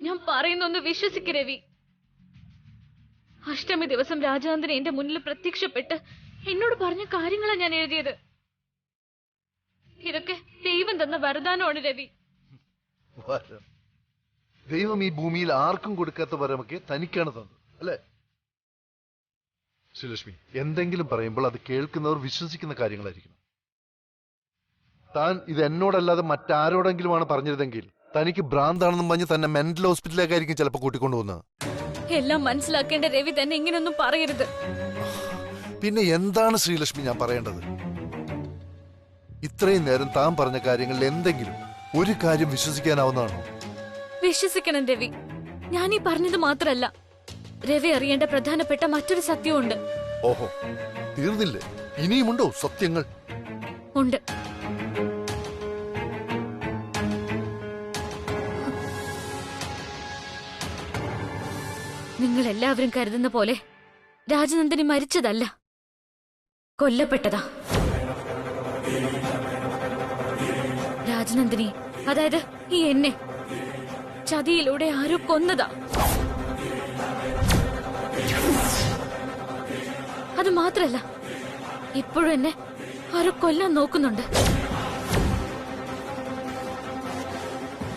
ഞാൻ പറയുന്നൊന്ന് വിശ്വസിക്ക് രവി. അഷ്ടമി ദിവസം രാജനന്ദൻ എന്റെ മുന്നിൽ പ്രത്യക്ഷപ്പെട്ട് എന്നോട് പറഞ്ഞ കാര്യങ്ങളാണ് ഞാൻ എഴുതിയത്. ഇതൊക്കെ ദൈവം തന്ന വരദാനമാണ് രവി. ദൈവം ഈ ഭൂമിയിൽ ആർക്കും കൊടുക്കാത്ത വരമൊക്കെ തനിക്കാണ് തന്നത് അല്ലേ? ശ്രീലക്ഷ്മി, എന്തെങ്കിലും പറയുമ്പോൾ അത് കേൾക്കുന്നവർ വിശ്വസിക്കുന്ന കാര്യങ്ങളായിരിക്കണം. താൻ ഇത് എന്നോടല്ലാതെ മറ്റാരോടെങ്കിലുമാണ് പറഞ്ഞിരുന്നെങ്കിൽ തനിക്ക് ഭ്രാന്താണെന്നും പറഞ്ഞ് തന്നെ മെന്റൽ ഹോസ്പിറ്റലിലേക്കായിരിക്കും ചിലപ്പോൾ കൂട്ടിക്കൊണ്ടുപോകുന്നത്. എല്ലാം മനസ്സിലാക്കേണ്ട രവി തന്നെ ഇങ്ങനെയൊന്നും പറയരുത്. പിന്നെ എന്താണ് ശ്രീലക്ഷ്മി ഞാൻ പറയേണ്ടത്? ഇത്രയും നേരം താൻ പറഞ്ഞ കാര്യങ്ങളിൽ എന്തെങ്കിലും ഒരു കാര്യം വിശ്വസിക്കാനാവുന്നതാണോ? വിശ്വസിക്കണം രവി. ഞാൻ ഈ പറഞ്ഞത് മാത്രല്ല, രവി അറിയേണ്ട പ്രധാനപ്പെട്ട മറ്റൊരു സത്യമുണ്ട്. ഓഹോ, തീർന്നില്ലേ? ഇനിയുമുണ്ടോ സത്യങ്ങൾ? ഉണ്ട്. നിങ്ങൾ എല്ലാവരും കരുതുന്ന പോലെ രാജനന്ദിനി മരിച്ചതല്ല, കൊല്ലപ്പെട്ടതാ. രാജനന്ദിനി, അതായത് ഈ എന്നെ ചതിയിലൂടെ ആരോ കൊന്നതാ. അത് മാത്രല്ല, ഇപ്പോഴും എന്നെ ആരോ കൊല്ലാൻ നോക്കുന്നുണ്ട്.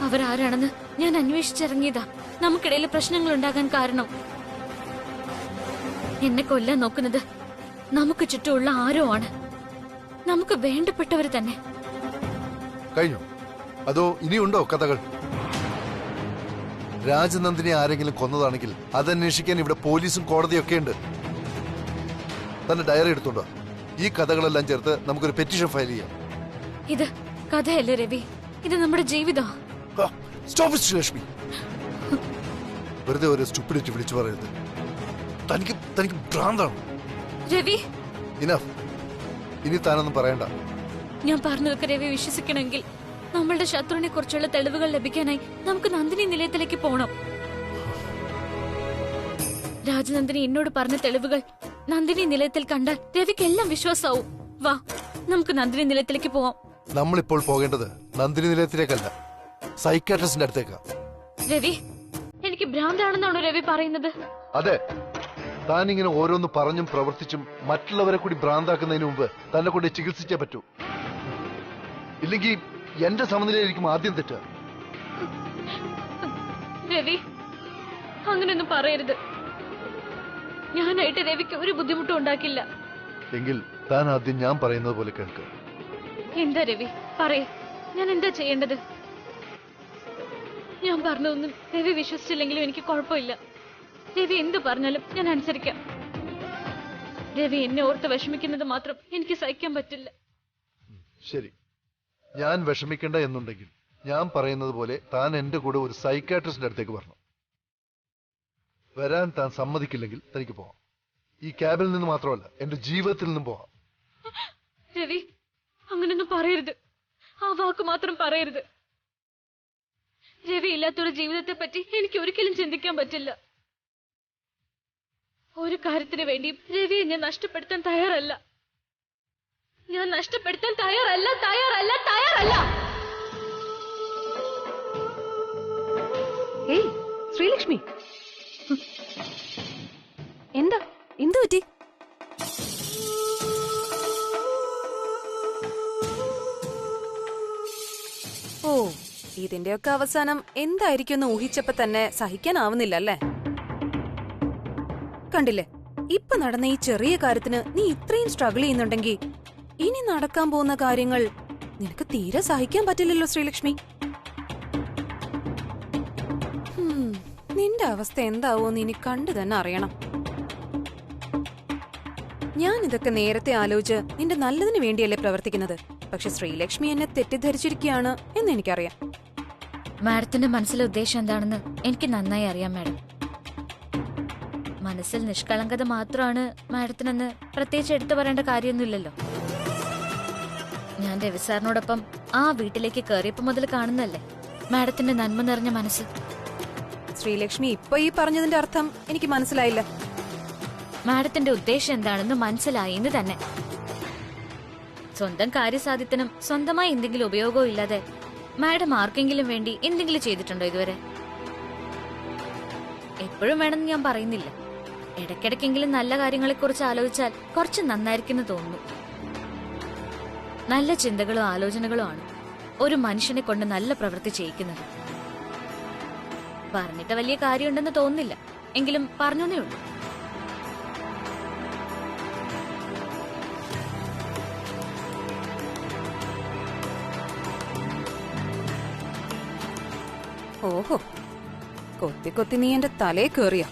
അവരാരാണെന്ന് ഞാൻ അന്വേഷിച്ചിറങ്ങിയതാ. നമുക്കിടയിൽ പ്രശ്നങ്ങൾ ഉണ്ടാകാൻ കാരണം എന്നെ കൊല്ലാൻ നോക്കുന്നത് നമുക്ക് ചുറ്റുമുള്ള ആരോ ആണ്. നമുക്ക് വേണ്ടപ്പെട്ടവർ തന്നെ. കഴിഞ്ഞു? അതോ ഇനിയുണ്ടോ കഥകൾ? രാജനന്ദിനെ ആരെങ്കിലും കൊന്നതാണെങ്കിൽ അതന്വേഷിക്കാൻ ഇവിടെ പോലീസും കോടതിയൊക്കെ ഉണ്ട്. തന്നെ ഡയറി എടുത്തുണ്ടോ? ഈ കഥകളെല്ലാം ചേർത്ത് നമുക്കൊരു പെറ്റീഷൻ ഫയൽ ചെയ്യാം. ഇത് കഥയല്ലേ രവി, ഇത് നമ്മുടെ ജീവിതം. Stop it Sreelakshmi. വെറുതെ ഒരു സ്റ്റുപ്പിഡിറ്റി വിളിച്ചു പറയരുത്. തനിക്ക് ഭ്രാന്താണ്. രവി, ഇനഫ്. ഇനി താനൊന്നും പറയണ്ട. ഞാൻ പറഞ്ഞതൊക്കെ രവി വിശ്വസിക്കണമെങ്കിൽ നമ്മളുടെ ശത്രുവിനെ കുറിച്ചുള്ള തെളിവുകൾ ലഭിക്കാനായി നമുക്ക് നന്ദിനി നിലയത്തിലേക്ക് പോകണം. രാജനന്ദിനി എന്നോട് പറഞ്ഞ തെളിവുകൾ നന്ദിനി നിലയത്തിൽ കണ്ടാൽ രവിക്ക് എല്ലാം വിശ്വാസമാവും. വാ, നമുക്ക് നന്ദിനി നിലയത്തിലേക്ക് പോവാം. നമ്മളിപ്പോൾ പോകേണ്ടത് നന്ദിനി നിലയത്തിലേക്കല്ല, സൈക്കാട്രിസ്റ്റിന്റെ അടുത്തേക്കാ. രവി, എനിക്ക് ഭ്രാന്താണെന്നാണോ രവി പറയുന്നത്? അതെ. താനിങ്ങനെ ഓരോന്ന് പറഞ്ഞും പ്രവർത്തിച്ചും മറ്റുള്ളവരെ കൂടി ഭ്രാന്താക്കുന്നതിന് മുമ്പ് തന്നെ കൊണ്ട് ചികിത്സിച്ചേ പറ്റൂ. ഇല്ലെങ്കിൽ എന്റെ സമനിലയായിരിക്കും ആദ്യം തെറ്റ്. രവി, അങ്ങനെയൊന്നും പറയരുത്. ഞാനായിട്ട് രവിക്ക് ഒരു ബുദ്ധിമുട്ടും ഉണ്ടാക്കില്ല. എങ്കിൽ താൻ ആദ്യം ഞാൻ പറയുന്നത് പോലെ കേൾക്കുക. എന്താ രവി, പറയേ. ഞാൻ എന്താ ചെയ്യേണ്ടത്? ഞാൻ പറഞ്ഞതൊന്നും രവി വിശ്വസിച്ചില്ലെങ്കിലും എനിക്ക് കുഴപ്പമില്ല. രവി എന്ത് പറഞ്ഞാലും ഞാൻ അനുസരിക്കാം. രവി എന്നെ ഓർത്ത് വിഷമിക്കുന്നത് മാത്രം എനിക്ക് സഹിക്കാൻ പറ്റില്ല. ശരി, ഞാൻ വിഷമിക്കണ്ട എന്നുണ്ടെങ്കിൽ ഞാൻ പറയുന്നത് പോലെ താൻ എന്റെ കൂടെ ഒരു സൈക്കാട്രിസ്റ്റിന്റെ അടുത്തേക്ക് വരണം. വരാൻ താൻ സമ്മതിക്കില്ലെങ്കിൽ തനിക്ക് പോവാം. ഈ ക്യാബിൽ നിന്ന് മാത്രമല്ല, എന്റെ ജീവിതത്തിൽ നിന്നും പോവാം. രവി, അങ്ങനൊന്നും പറയരുത്. ആ വാക്ക് മാത്രം പറയരുത്. രവി ഇല്ലാത്തൊരു ജീവിതത്തെ പറ്റി എനിക്ക് ഒരിക്കലും ചിന്തിക്കാൻ പറ്റില്ല. ഒരു കാര്യത്തിന് വേണ്ടിയും രവിയെ ഞാൻ നഷ്ടപ്പെടുത്താൻ തയ്യാറല്ല. ഞാൻ നഷ്ടപ്പെടുത്താൻ തയ്യാറല്ല, തയ്യാറല്ല, തയ്യാറല്ല. ഏയ് ശ്രീലക്ഷ്മി, എന്താ എന്തു പറ്റി? ഓ, ഇതിന്റെയൊക്കെ അവസാനം എന്തായിരിക്കും എന്ന് ഊഹിച്ചപ്പോ തന്നെ സഹിക്കാനാവുന്നില്ല അല്ലേ? കണ്ടില്ലേ, ഇപ്പൊ നടന്ന ഈ ചെറിയ കാര്യത്തിന് നീ ഇത്രയും സ്ട്രഗിൾ ചെയ്യുന്നുണ്ടെങ്കിൽ ഇനി നടക്കാൻ പോകുന്ന കാര്യങ്ങൾ നിനക്ക് തീരെ സഹിക്കാൻ പറ്റില്ലല്ലോ ശ്രീലക്ഷ്മി. നിന്റെ അവസ്ഥ എന്താവോന്ന് ഇനി കണ്ടു തന്നെ അറിയണം. ഞാൻ ഇതൊക്കെ നേരത്തെ ആലോചിച്ച് നിന്റെ നല്ലതിന് വേണ്ടിയല്ലേ പ്രവർത്തിക്കുന്നത്. പക്ഷെ ശ്രീലക്ഷ്മി എന്നെ തെറ്റിദ്ധരിച്ചിരിക്കുകയാണ് എന്ന് എനിക്കറിയാം. മാഡത്തിന്റെ മനസ്സിലെ ഉദ്ദേശം എന്താണെന്ന് എനിക്ക് നന്നായി അറിയാം മാഡം. മനസ്സിൽ നിഷ്കളങ്കത മാത്രമാണ് മാഡത്തിനെന്ന് പ്രത്യേകിച്ച് എടുത്തു പറയേണ്ട കാര്യമൊന്നുമില്ലല്ലോ. ഞാൻ രവി സാറിനോടൊപ്പം ആ വീട്ടിലേക്ക് കയറിയപ്പോ മുതൽ കാണുന്നല്ലേ മാഡത്തിന്റെ നന്മ നിറഞ്ഞ മനസ്സ്. ശ്രീലക്ഷ്മി, ഇപ്പൊ ഈ പറഞ്ഞതിന്റെ അർത്ഥം എനിക്ക് മനസ്സിലായില്ല. മാഡത്തിന്റെ ഉദ്ദേശം എന്താണെന്ന് മനസ്സിലായി എന്ന് തന്നെ. സ്വന്തം കാര്യസാധ്യത്തിനും സ്വന്തമായി എന്തെങ്കിലും ഉപയോഗവും ഇല്ലാതെ മാഡം ആർക്കെങ്കിലും വേണ്ടി എന്തെങ്കിലും ചെയ്തിട്ടുണ്ടോ ഇതുവരെ? എപ്പോഴും വേണമെന്ന് ഞാൻ പറയുന്നില്ല. ഇടയ്ക്കിടയ്ക്കെങ്കിലും നല്ല കാര്യങ്ങളെക്കുറിച്ച് ആലോചിച്ചാൽ കുറച്ച് നന്നായിരിക്കുമെന്ന് തോന്നുന്നു. നല്ല ചിന്തകളും ആലോചനകളും ആണ് ഒരു മനുഷ്യനെ കൊണ്ട് നല്ല പ്രവൃത്തി ചെയ്യിക്കുന്നത്. പറഞ്ഞിട്ട് വലിയ കാര്യമുണ്ടെന്ന് തോന്നുന്നില്ല, എങ്കിലും പറഞ്ഞേ ഉള്ളൂ. ഓഹോ, കൊത്തി കൊത്തി നീ എന്റെ തലേ കേറിയ.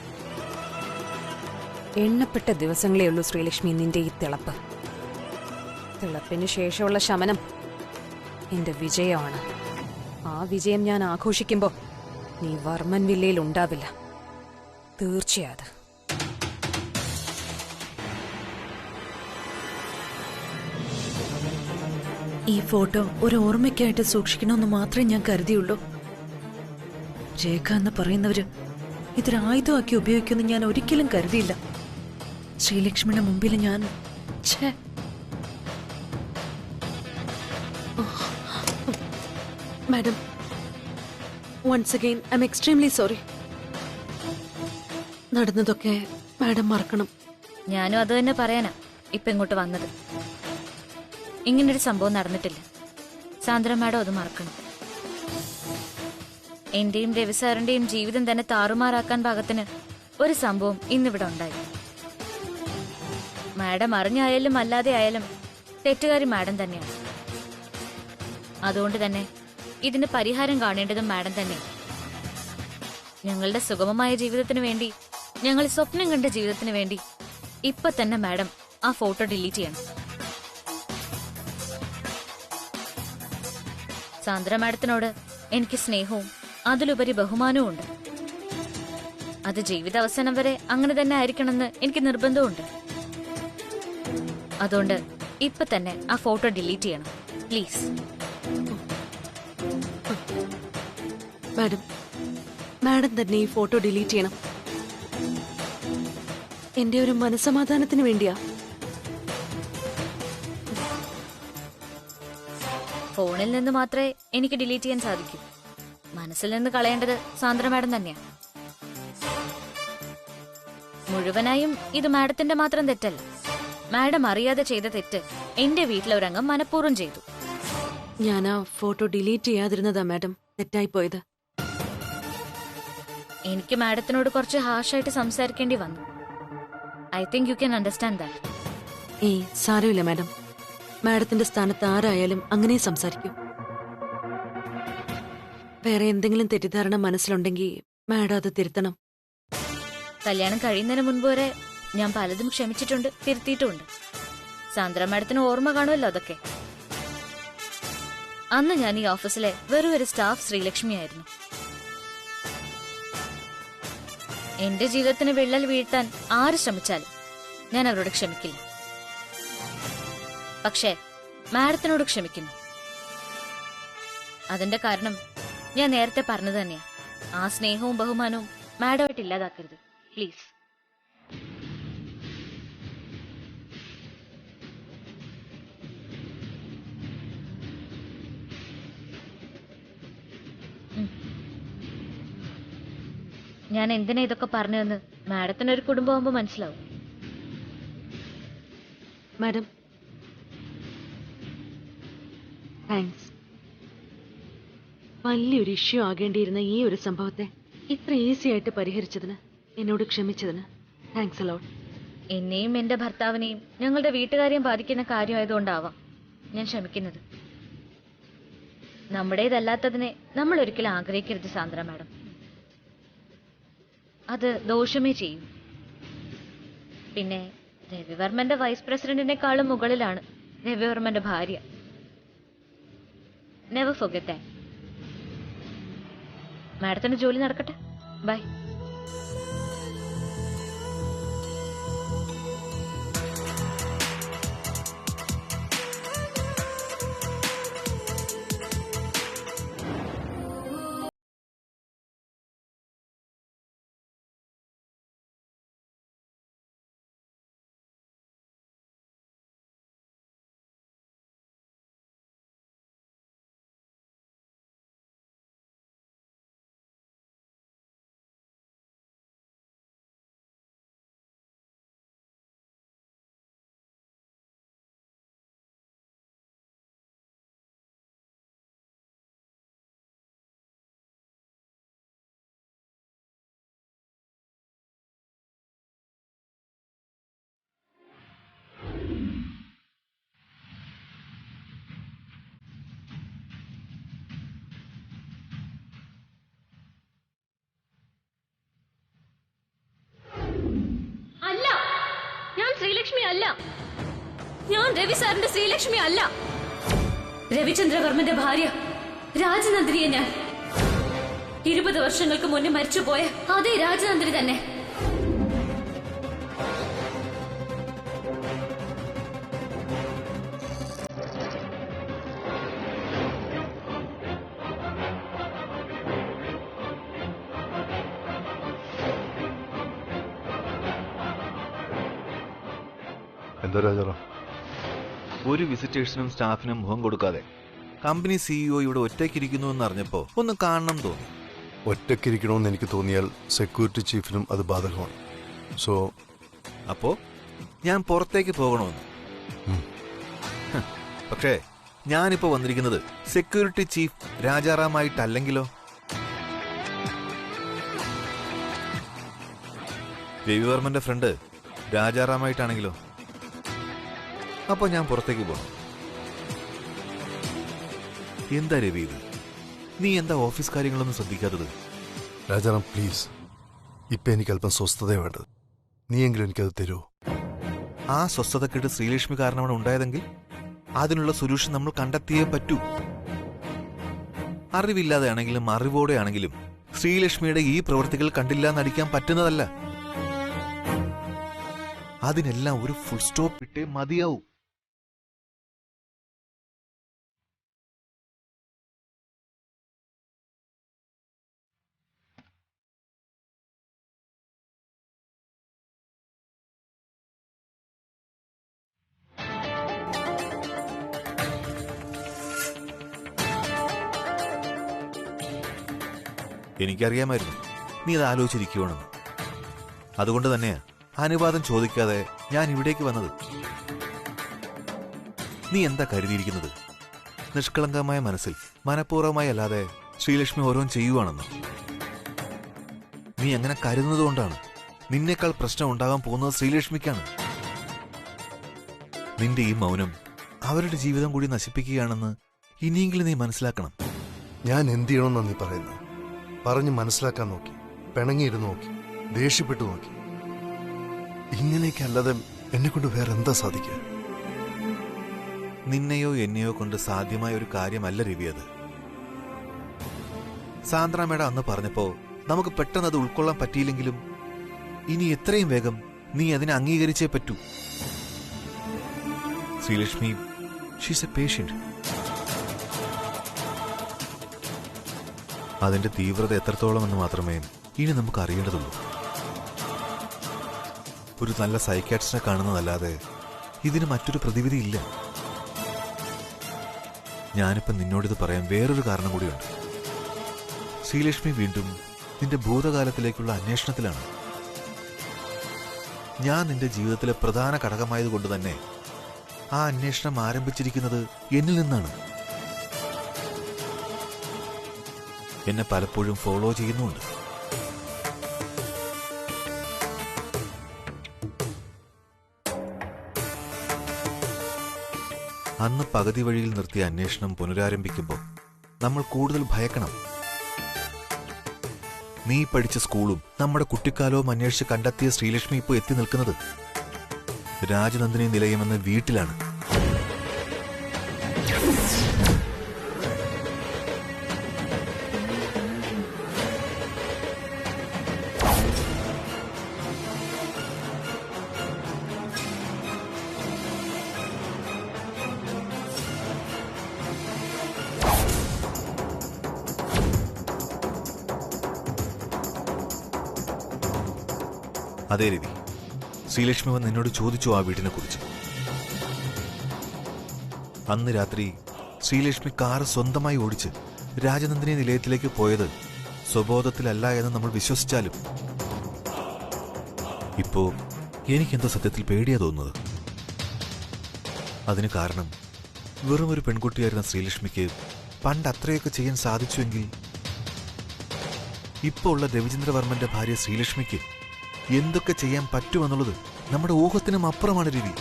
എണ്ണപ്പെട്ട ദിവസങ്ങളേ ഉള്ളൂ ശ്രീലക്ഷ്മി നിന്റെ ഈ തിളപ്പ്. തിളപ്പിന് ശേഷമുള്ള ശമനം എന്റെ വിജയമാണ്. ആ വിജയം ഞാൻ ആഘോഷിക്കുമ്പോ നീ വർമ്മൻ വില്ലയിൽ ഉണ്ടാവില്ല. തീർച്ചയാത്. ഈ ഫോട്ടോ ഒരു ഓർമ്മയ്ക്കായിട്ട് സൂക്ഷിക്കണമെന്ന് മാത്രമേ ഞാൻ കരുതിയുള്ളൂ. രേഖ എന്ന് പറയുന്നവര് ഇതൊരു ആയുധമാക്കി ഉപയോഗിക്കുമെന്ന് ഞാൻ ഒരിക്കലും കരുതിയില്ല. ശ്രീലക്ഷ്മിയുടെ മുമ്പിൽ ഞാൻ madam, once again I am extremely sorry. നടന്നതൊക്കെ മാഡം മറക്കണം. ഞാനും അത് തന്നെ പറയാനാ ഇപ്പൊ ഇങ്ങോട്ട് വന്നത്. ഇങ്ങനൊരു സംഭവം നടന്നിട്ടില്ല. സാന്ദ്ര മാഡം അത് മറക്കണം. എന്റെയും രവി സാറിന്റെയും ജീവിതം തന്നെ താറുമാറാക്കാൻ പാകത്തിന് ഒരു സംഭവം ഇന്നിവിടെ ഉണ്ടായി. മാഡം അറിഞ്ഞായാലും അല്ലാതെ ആയാലും തെറ്റുകാരി മാഡം തന്നെയാണ്. അതുകൊണ്ട് തന്നെ ഇതിന് പരിഹാരം കാണേണ്ടതും മാഡം തന്നെയാണ്. ഞങ്ങളുടെ സുഗമമായ ജീവിതത്തിന് വേണ്ടി, ഞങ്ങൾ സ്വപ്നം കണ്ട ജീവിതത്തിന് വേണ്ടി ഇപ്പൊ തന്നെ മാഡം ആ ഫോട്ടോ ഡിലീറ്റ് ചെയ്യണം. സാന്ദ്ര മാഡത്തിനോട് എനിക്ക് സ്നേഹവും അതിലുപരി ബഹുമാനവും ഉണ്ട്. അത് ജീവിതാവസാനം വരെ അങ്ങനെ തന്നെ ആയിരിക്കണമെന്ന് എനിക്ക് നിർബന്ധമുണ്ട്. അതുകൊണ്ട് ഇപ്പൊ തന്നെ ആ ഫോട്ടോ ഡിലീറ്റ് ചെയ്യണം, പ്ലീസ്. മാഡം, മാഡം തന്നെ ഈ ഫോട്ടോ ഡിലീറ്റ് ചെയ്യണം. എന്റെ ഒരു മനസ്സമാധാനത്തിന് വേണ്ടിയാ. ഫോണിൽ നിന്ന് മാത്രമേ എനിക്ക് ഡിലീറ്റ് ചെയ്യാൻ സാധിക്കൂ. മനസ്സിൽ നിന്ന് കളയേണ്ടത് സാന്ദ്ര മാഡം തന്നെയാണ്. മുഴുവനായും ഇത് മാഡത്തിന്റെ മാത്രം തെറ്റല്ല. മാഡം അറിയാതെ ചെയ്ത തെറ്റ് എന്റെ വീട്ടിലൊരംഗം മനഃപൂർവ്വം ചെയ്തു. ഞാൻ ആ ഫോട്ടോ ഡിലീറ്റ് ചെയ്യാതിരുന്നതാ മാഡം തെറ്റായിപ്പോയത്. എനിക്ക് മാഡത്തിനോട് കുറച്ച് ഹാർഷായിട്ട് സംസാരിക്കേണ്ടി വന്നു. I think you can understand that. ഏയ് സാരമില്ല മാഡം. മാഡത്തിന്റെ സ്ഥാനത്ത് ആരായാലും അങ്ങനെ സംസാരിക്കൂ. വേറെ എന്തെങ്കിലും തെറ്റിദ്ധാരണ മനസ്സിലുണ്ടെങ്കിൽ മാഡം അത് തിരുത്തണം. കല്യാണം കഴിയുന്നതിന് മുൻപ് വരെ ഞാൻ പലതും ക്ഷമിച്ചിട്ടുണ്ട്, തിരുത്തിയിട്ടുമുണ്ട്. സാന്ദ്ര മാഡത്തിന് ഓർമ്മ കാണുമല്ലോ അതൊക്കെ. അന്ന് ഞാൻ ഈ ഓഫീസിലെ വെറും ഒരു സ്റ്റാഫ് ശ്രീലക്ഷ്മിയായിരുന്നു. എന്റെ ജീവിതത്തിന് വിള്ളൽ വീഴ്ത്താൻ ആര് ശ്രമിച്ചാലും ഞാൻ അവരോട് ക്ഷമിക്കില്ല. പക്ഷേ മാഡത്തിനോട് ക്ഷമിക്കുന്നു. അതിന്റെ കാരണം ഞാൻ നേരത്തെ പറഞ്ഞത് തന്നെയാ. ആ സ്നേഹവും ബഹുമാനവും മാഡമായിട്ട് ഇല്ലാതാക്കരുത്, പ്ലീസ്. ഞാൻ എന്തിനാ ഇതൊക്കെ പറഞ്ഞതെന്ന് മാഡത്തിനൊരു കുടുംബമാകുമ്പോ മനസ്സിലാവും. Madam, thanks. വലിയൊരു ഇഷ്യൂ ആകേണ്ടിയിരുന്ന ഈ ഒരു സംഭവത്തെ ഇത്ര ഈസി ആയിട്ട് പരിഹരിച്ചതിന്, എന്നോട് ക്ഷമിച്ചതിന് താങ്ക്സ് അലോട്ട്. എന്നെയും എന്റെ ഭർത്താവിനെയും ഞങ്ങളുടെ വീട്ടുകാരെയും ബാധിക്കുന്ന കാര്യമായതുകൊണ്ടാവാം ഞാൻ ക്ഷമിക്കുന്നത്. നമ്മുടേതല്ലാത്തതിനെ നമ്മൾ ഒരിക്കലും ആഗ്രഹിക്കരുത് സാന്ദ്ര മാഡം. അത് ദോഷമേ ചെയ്യും. പിന്നെ രവിവർമ്മന്റെ വൈസ് പ്രസിഡന്റിനെക്കാളും മുകളിലാണ് രവിവർമ്മന്റെ ഭാര്യ. Never forget that. മാഡത്തിന്റെ ജോലി നടക്കട്ടെ. ബൈ. അല്ല. ഞാൻ രവി സാറിന്റെ ശ്രീലക്ഷ്മി അല്ല. രവിചന്ദ്രവർമ്മന്റെ ഭാര്യ രാജനന്ദിനിയെ ഞാൻ. 20 വർഷങ്ങൾക്ക് മുന്നേ മരിച്ചുപോയ അതേ രാജനന്ദിനി തന്നെ. എന്താ രാജാറാം? ഒരു വിസിറ്റേഴ്സിനും സ്റ്റാഫിനും മുഖം കൊടുക്കാതെ കമ്പനി സിഇഒ ഇവിടെ ഒറ്റയ്ക്കിരിക്കുന്നു എന്ന് അറിഞ്ഞപ്പോ ഒന്ന് കാണണം തോന്നി. ഒറ്റയ്ക്കിരിക്കണമെന്ന് എനിക്ക് തോന്നിയാൽ സെക്യൂരിറ്റി ചീഫിനും അത് ബാധകമാണ്. സോ അപ്പോ ഞാൻ പുറത്തേക്ക് പോകണമെന്ന്. പക്ഷേ ഞാനിപ്പോ വന്നിരിക്കുന്നത് സെക്യൂരിറ്റി ചീഫ് രാജാറാമായിട്ടല്ലെങ്കിലോ? രവിവർമ്മന്റെ ഫ്രണ്ട് രാജാറാമായിട്ടാണെങ്കിലോ? അപ്പൊ ഞാൻ പുറത്തേക്ക് പോകണം. എന്താ രവി ഇത്? നീ എന്താ ഓഫീസ് കാര്യങ്ങളൊന്നും ശ്രദ്ധിക്കാത്തത്? രാജാറാം പ്ലീസ്, ഇപ്പൊ എനിക്ക് അല്പം സ്വസ്ഥത വേണ്ടത്. നീയെങ്കിലും എനിക്കത് തരുമോ? ആ സ്വസ്ഥതക്കെട്ട് ശ്രീലക്ഷ്മി കാരണമാണ് ഉണ്ടായതെങ്കിൽ അതിനുള്ള സൊല്യൂഷൻ നമ്മൾ കണ്ടെത്തിയേ പറ്റൂ. അറിവില്ലാതെയാണെങ്കിലും അറിവോടെയാണെങ്കിലും ശ്രീലക്ഷ്മിയുടെ ഈ പ്രവൃത്തികൾ കണ്ടില്ല നടിക്കാൻ പറ്റുന്നതല്ല. അതിനെല്ലാം ഒരു ഫുൾ സ്റ്റോപ്പ് ഇട്ടേ മതിയാവൂ. എനിക്കറിയാമായിരുന്നു നീ അത് ആലോചിച്ചിരിക്കുവാണെന്ന്. അതുകൊണ്ട് തന്നെയാ അനുവാദം ചോദിക്കാതെ ഞാൻ ഇവിടേക്ക് വന്നത്. നീ എന്താ കരുതിയിരിക്കുന്നത്? നിഷ്കളങ്കമായ മനസ്സിൽ മനഃപൂർവ്വമായി അല്ലാതെ ശ്രീലക്ഷ്മി ഓരോന്ന് ചെയ്യുവാണെന്ന് നീ അങ്ങനെ കരുതുന്നതുകൊണ്ടാണ് നിന്നേക്കാൾ പ്രശ്നം ഉണ്ടാകാൻ പോകുന്നത് ശ്രീലക്ഷ്മിക്കാണ്. നിന്റെ ഈ മൗനം അവരുടെ ജീവിതം കൂടി നശിപ്പിക്കുകയാണെന്ന് ഇനിയെങ്കിലും നീ മനസ്സിലാക്കണം. ഞാൻ എന്ത് ചെയ്യണമെന്നാണ് നീ പറയുന്നത്? പറഞ്ഞ് മനസ്സിലാക്കാൻ നോക്കി, പിണങ്ങിയിരുന്നു നോക്കി, ദേഷ്യപ്പെട്ടു നോക്കി. ഇങ്ങനെയൊക്കെ അല്ലാതെ എന്നെ കൊണ്ട് വേറെ എന്താ സാധിക്കുക? നിന്നെയോ എന്നെയോ കൊണ്ട് സാധ്യമായ ഒരു കാര്യമല്ല രവി അത്. സാന്ദ്ര മേഡം അന്ന് പറഞ്ഞപ്പോ നമുക്ക് പെട്ടെന്ന് അത് ഉൾക്കൊള്ളാൻ പറ്റിയില്ലെങ്കിലും ഇനി എത്രയും വേഗം നീ അതിനെ അംഗീകരിച്ചേ പറ്റൂ. Sreelakshmi, she's A patient. അതിന്റെ തീവ്രത എത്രത്തോളം എന്ന് മാത്രമേ ഇനി നമുക്ക് അറിയേണ്ടതുള്ളൂ. ഒരു നല്ല സൈക്കാട്രിസ്റ്റിനെ കാണുന്നതല്ലാതെ ഇതിന് മറ്റൊരു പ്രതിവിധി ഇല്ല. ഞാനിപ്പം നിന്നോടിത് പറയാൻ വേറൊരു കാരണം കൂടിയുണ്ട്. ശ്രീലക്ഷ്മി വീണ്ടും നിന്റെ ഭൂതകാലത്തിലേക്കുള്ള അന്വേഷണത്തിലാണ്. ഞാൻ നിന്റെ ജീവിതത്തിലെ പ്രധാന ഘടകമായതുകൊണ്ട് തന്നെ ആ അന്വേഷണം ആരംഭിച്ചിരിക്കുന്നത് എന്നിൽ നിന്നാണ്. എന്നെ പലപ്പോഴും ഫോളോ ചെയ്യുന്നുണ്ട്. അന്ന് പകുതി വഴിയിൽ നിർത്തിയ അന്വേഷണം പുനരാരംഭിക്കുമ്പോൾ നമ്മൾ കൂടുതൽ ഭയക്കണം. നീ പഠിച്ച സ്കൂളും നമ്മുടെ കുട്ടിക്കാലവും അന്വേഷിച്ച് കണ്ടെത്തിയ ശ്രീലക്ഷ്മി ഇപ്പോൾ എത്തി നിൽക്കുന്നത് രാജനന്ദിനി നിലയമെന്ന വീട്ടിലാണ്. അതേ രവി, ശ്രീലക്ഷ്മി വന്ന് എന്നോട് ചോദിച്ചു ആ വീടിനെ കുറിച്ച്. അന്ന് രാത്രി ശ്രീലക്ഷ്മി കാറ് സ്വന്തമായി ഓടിച്ച് രാജനന്ദിനി നിലയത്തിലേക്ക് പോയത് സ്വബോധത്തിലല്ല എന്ന് നമ്മൾ വിശ്വസിച്ചാലും ഇപ്പോ എനിക്കെന്തോ സത്യത്തിൽ പേടിയാ തോന്നുന്നത്. അതിന് കാരണം വെറും ഒരു പെൺകുട്ടിയായിരുന്ന ശ്രീലക്ഷ്മിക്ക് പണ്ട് അത്രയൊക്കെ ചെയ്യാൻ സാധിച്ചുവെങ്കിൽ ഇപ്പോൾ ഉള്ള രവിചന്ദ്രവർമ്മന്റെ ഭാര്യ ശ്രീലക്ഷ്മിക്ക് എന്തൊക്കെ ചെയ്യാൻ പറ്റുമെന്നുള്ളത് നമ്മുടെ ഊഹത്തിനും അപ്പുറമാണ് രവി.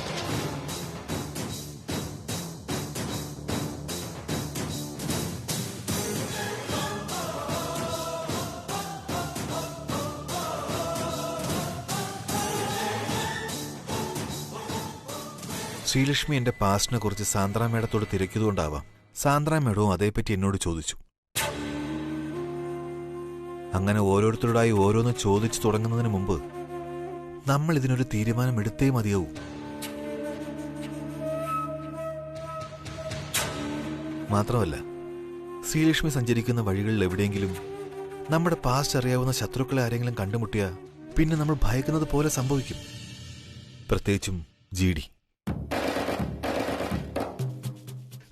ശ്രീലക്ഷ്മി എന്റെ പാസ്റ്റിനെ കുറിച്ച് സാന്ദ്ര മേഡത്തോട് തിരക്കിയതുകൊണ്ടാവാം സാന്ദ്ര മേഡവും അതേപ്പറ്റി എന്നോട് ചോദിച്ചു. അങ്ങനെ ഓരോരുത്തരോടായി ഓരോന്ന് ചോദിച്ചു തുടങ്ങുന്നതിന് മുമ്പ് നമ്മൾ ഇതിനൊരു തീരുമാനം എടുത്തേ മതിയാവൂ. മാത്രമല്ല, ശ്രീലക്ഷ്മി സഞ്ചരിക്കുന്ന വഴികളിൽ എവിടെയെങ്കിലും നമ്മുടെ പാസ്റ്റ് അറിയാവുന്ന ശത്രുക്കളെ ആരെങ്കിലും കണ്ടുമുട്ടിയാൽ പിന്നെ നമ്മൾ ഭയക്കുന്നത് പോലെ സംഭവിക്കും. പ്രത്യേകിച്ചും GD.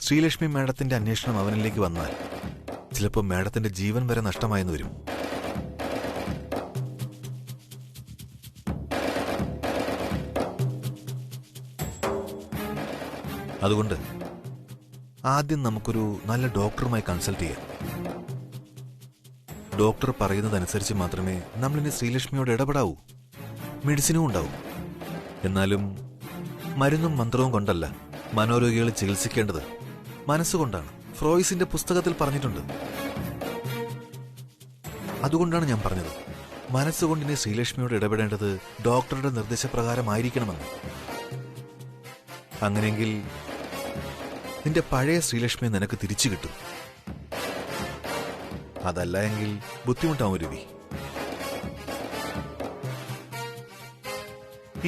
ശ്രീലക്ഷ്മി മാഡത്തിന്റെ അന്വേഷണം അവനിലേക്ക് വന്നാൽ ചിലപ്പോൾ മാഡത്തിന്റെ ജീവൻ വരെ നഷ്ടമായെന്ന് വരും. അതുകൊണ്ട് ആദ്യം നമുക്കൊരു നല്ല ഡോക്ടറുമായി കൺസൾട്ട് ചെയ്യാം. ഡോക്ടർ പറയുന്നതനുസരിച്ച് മാത്രമേ നമ്മളിനി ശ്രീലക്ഷ്മിയോട് ഇടപെടാവൂ. മെഡിസിനും ഉണ്ടാവും. എന്നാലും മരുന്നും മന്ത്രവും കൊണ്ടല്ല മനോരോഗികളെ ചികിത്സിക്കേണ്ടത്, മനസ്സുകൊണ്ടാണ്. ഫ്രോയിസിന്റെ പുസ്തകത്തിൽ പറഞ്ഞിട്ടുണ്ട്. അതുകൊണ്ടാണ് ഞാൻ പറഞ്ഞത്, മനസ്സുകൊണ്ടിനി ശ്രീലക്ഷ്മിയോട് ഇടപെടേണ്ടത് ഡോക്ടറുടെ നിർദ്ദേശപ്രകാരമായിരിക്കണമെന്ന്. അങ്ങനെയെങ്കിൽ നിന്റെ പഴയ ശ്രീലക്ഷ്മിയെ നിനക്ക് തിരിച്ചു കിട്ടും. അതല്ല എങ്കിൽ ബുദ്ധിമുട്ടാവും രവി.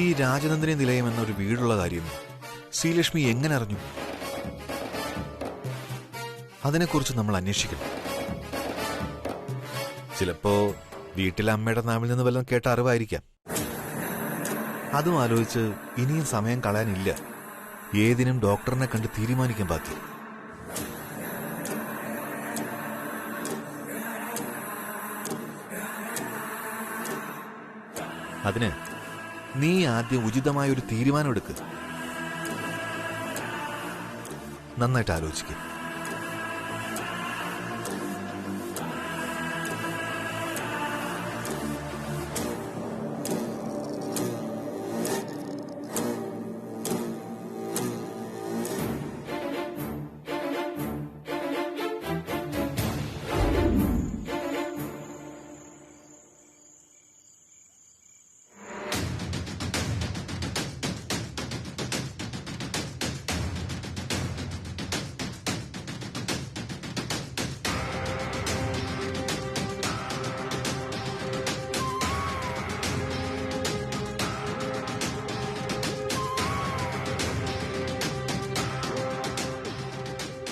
ഈ രാജനന്ദിനി നിലയം എന്നൊരു വീടുള്ള കാര്യം ശ്രീലക്ഷ്മി എങ്ങനെ അറിഞ്ഞു? അതിനെക്കുറിച്ച് നമ്മൾ അന്വേഷിക്കണം. ചിലപ്പോ വീട്ടിലെ അമ്മയുടെ നാവിൽ നിന്ന് വല്ലതും കേട്ട അറിവായിരിക്കാം. അതും ആലോചിച്ച് ഇനിയും സമയം കളയാനില്ല. ഏതിനും ഡോക്ടറിനെ കണ്ട് തീരുമാനിക്കാൻ ബാക്കി. അതിന് നീ ആദ്യം ഉചിതമായ ഒരു തീരുമാനം എടുക്കുക. നന്നായിട്ട് ആലോചിക്കുക.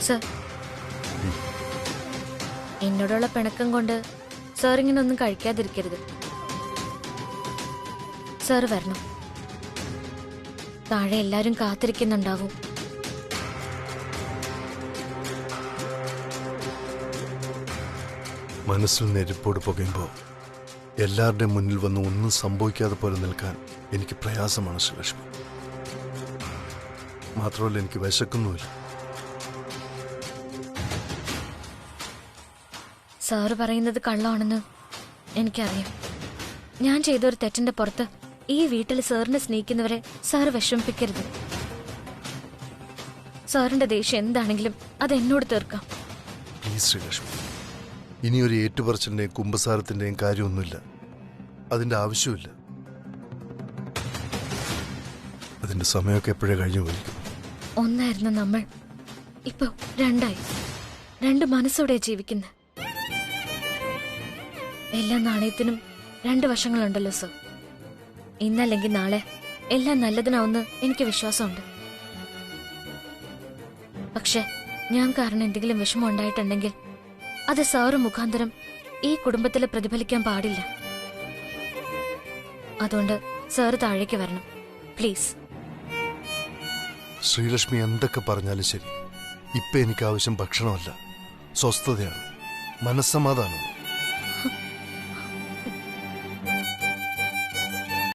സർ, എന്നോടുള്ള പിണക്കം കൊണ്ട് സാർ ഇങ്ങനെ ഒന്നും കഴിക്കാതിരിക്കരുത്. സാർ വരണം. താഴെ എല്ലാരും കാത്തിരിക്കുന്നുണ്ടാവും. മനസ്സിൽ നെരുപ്പോട് പുകയുമ്പോൾ എല്ലാവരുടെയും മുന്നിൽ വന്ന് ഒന്നും സംഭവിക്കാതെ പോലെ നിൽക്കാൻ എനിക്ക് പ്രയാസമാണ് ശ്രീലക്ഷ്മി. മാത്രമല്ല, എനിക്ക് വിശക്കുന്നുമില്ല. സാറ് പറയുന്നത് കള്ളമാണെന്ന് എനിക്കറിയാം. ഞാൻ ചെയ്തൊരു തെറ്റിന്റെ പുറത്ത് ഈ വീട്ടിൽ സാറിനെ സ്നേഹിക്കുന്നവരെ സാറ് വിഷമിപ്പിക്കരുത്. സാറിന്റെ ദേഷ്യം എന്താണെങ്കിലും അത് എന്നോട് തീർക്കാം. പ്ലീസ് ശ്രീലക്ഷ്മി, ഇനിയൊരു ഏറ്റുപറച്ചിന്റെയും കുമ്പസാരത്തിന്റെയും കാര്യമൊന്നുമില്ല. അതിന്റെ ആവശ്യമില്ല. അതിന്റെ സമയമൊക്കെ എപ്പോഴേ കഴിഞ്ഞു പോയിരിക്കും. ഒന്നായിരുന്നു നമ്മൾ, ഇപ്പൊ രണ്ടായി. രണ്ട് മനസ്സോടെ ജീവിക്കുന്നത്. എല്ലാ നാണയത്തിനും രണ്ട് വശങ്ങളുണ്ടല്ലോ സർ. ഇന്നല്ലെങ്കിൽ നാളെ എല്ലാം നല്ലതിനാവുന്ന എനിക്ക് വിശ്വാസമുണ്ട്. പക്ഷെ ഞാൻ കാരണം എന്തെങ്കിലും വിഷമം ഉണ്ടായിട്ടുണ്ടെങ്കിൽ അത് സാറ് മുഖാന്തരം ഈ കുടുംബത്തിൽ പ്രതിഫലിക്കാൻ പാടില്ല. അതുകൊണ്ട് സാറ് താഴേക്ക് വരണം പ്ലീസ്. ശ്രീലക്ഷ്മി എന്തൊക്കെ പറഞ്ഞാലും ശരി, ഇപ്പൊ എനിക്ക് ആവശ്യം ഭക്ഷണമല്ല, സ്വസ്ഥതയാണ്, മനസ്സമാധാനമാണ്.